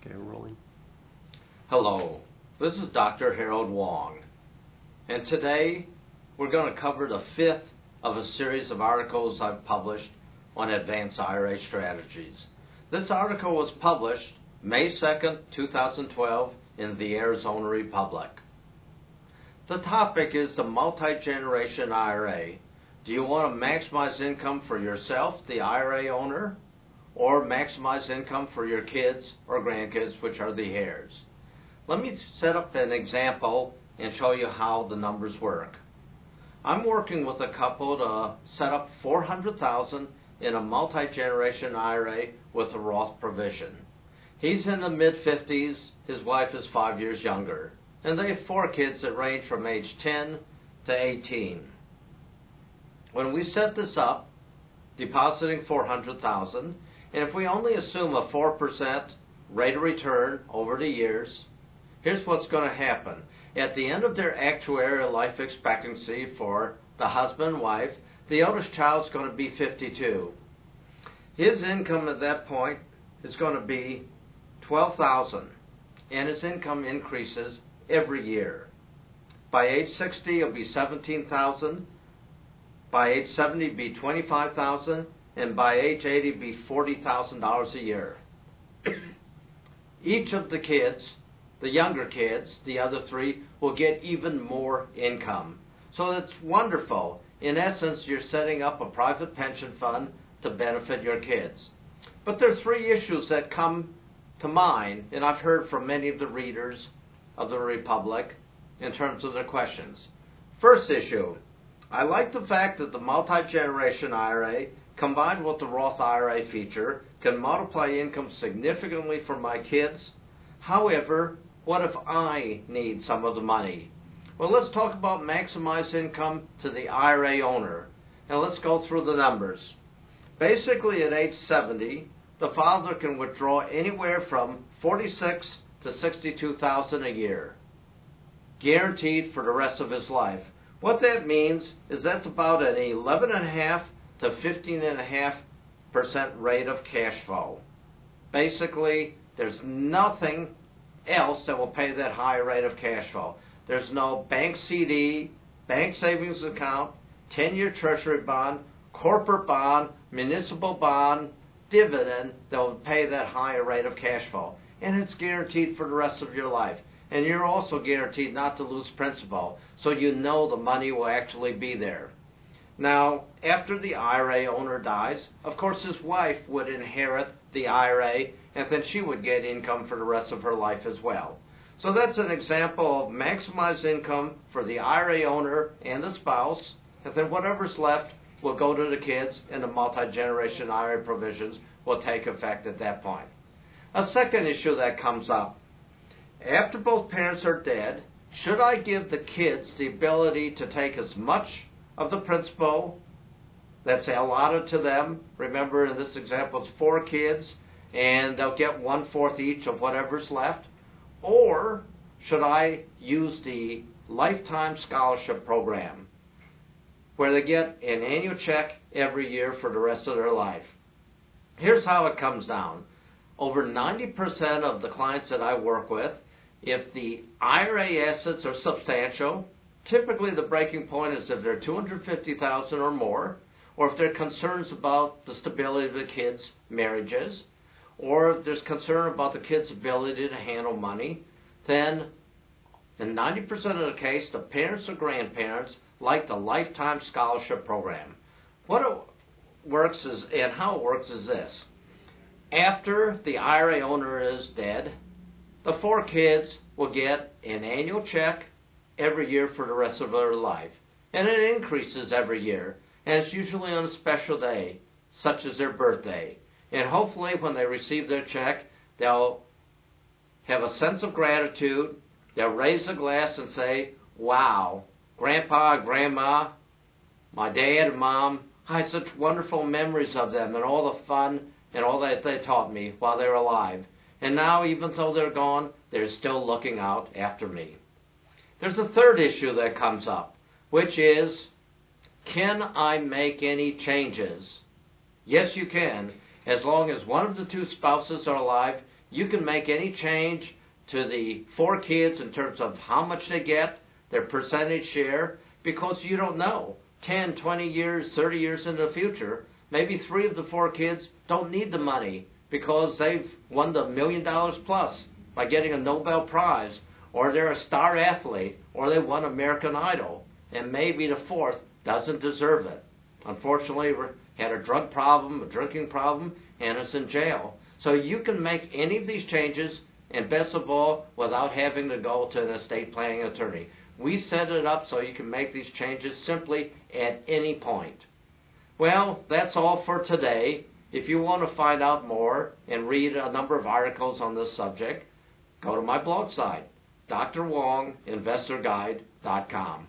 Okay, rolling. Hello, this is Dr. Harold Wong, and today we're going to cover the fifth of a series of articles I've published on advanced IRA strategies. This article was published May 2nd, 2012 in the Arizona Republic. The topic is the multi-generation IRA. Do you want to maximize income for yourself, the IRA owner, or maximize income for your kids or grandkids, which are the heirs? Let me set up an example and show you how the numbers work. I'm working with a couple to set up $400,000 in a multi-generation IRA with a Roth provision. He's in the mid-50s, his wife is 5 years younger, and they have 4 kids that range from age 10 to 18. When we set this up, depositing $400,000, and if we only assume a 4% rate of return over the years, here's what's going to happen. At the end of their actuarial life expectancy for the husband and wife, the oldest child is going to be 52. His income at that point is going to be $12,000, and his income increases every year. By age 60, it'll be $17,000. By age 70, it'll be $25,000. And by age 80, it'd be $40,000 a year. Each of the kids, the younger kids, the other 3, will get even more income. So that's wonderful. In essence, you're setting up a private pension fund to benefit your kids. But there are 3 issues that come to mind, and I've heard from many of the readers of the Republic in terms of their questions. First issue, I like the fact that the multi-generation IRA combined with the Roth IRA feature can multiply income significantly for my kids. However, what if I need some of the money? Well, let's talk about maximize income to the IRA owner. And let's go through the numbers. Basically, at age 70, the father can withdraw anywhere from $46,000 to $62,000 a year, guaranteed for the rest of his life. What that means is that's about an 11.5% to 15.5% rate of cash flow. Basically, there's nothing else that will pay that high rate of cash flow. There's no bank CD, bank savings account, 10-year treasury bond, corporate bond, municipal bond, dividend that will pay that higher rate of cash flow. And it's guaranteed for the rest of your life. And you're also guaranteed not to lose principal, so you know the money will actually be there. Now, after the IRA owner dies, of course his wife would inherit the IRA, and then she would get income for the rest of her life as well. So that's an example of maximize income for the IRA owner and the spouse, and then whatever's left will go to the kids, and the multi-generation IRA provisions will take effect at that point. A second issue that comes up, after both parents are dead, should I give the kids the ability to take as much of the principal that's allotted to them? Remember, in this example, it's 4 kids, and they'll get 1/4 each of whatever's left. Or should I use the lifetime scholarship program, where they get an annual check every year for the rest of their life? Here's how it comes down. Over 90% of the clients that I work with, if the IRA assets are substantial, typically the breaking point is if they're $250,000 or more, or if there are concerns about the stability of the kids' marriages, or if there's concern about the kids' ability to handle money, then in 90% of the case, the parents or grandparents like the lifetime scholarship program. What it works is, and how it works is this. After the IRA owner is dead, the 4 kids will get an annual check every year for the rest of their life. And it increases every year. And it's usually on a special day, such as their birthday. And hopefully when they receive their check, they'll have a sense of gratitude. They'll raise a glass and say, wow, Grandpa, Grandma, my dad and Mom, I had such wonderful memories of them and all the fun and all that they taught me while they were alive. And now, even though they're gone, they're still looking out after me. There's a third issue that comes up, which is, can I make any changes? Yes, you can. As long as one of the 2 spouses are alive, You can make any change to the 4 kids in terms of how much they get, their percentage share, because you don't know. 10, 20 years, 30 years into the future, maybe 3 of the 4 kids don't need the money because they've won the $1 million plus by getting a Nobel Prize, or they're a star athlete, or they won American Idol, and maybe the 4th doesn't deserve it. Unfortunately, had a drug problem, a drinking problem, and is in jail. So you can make any of these changes, and best of all, without having to go to an estate planning attorney. We set it up so you can make these changes simply at any point. Well, that's all for today. If you want to find out more and read a number of articles on this subject, go to my blog site, drwonginvestorguide.com.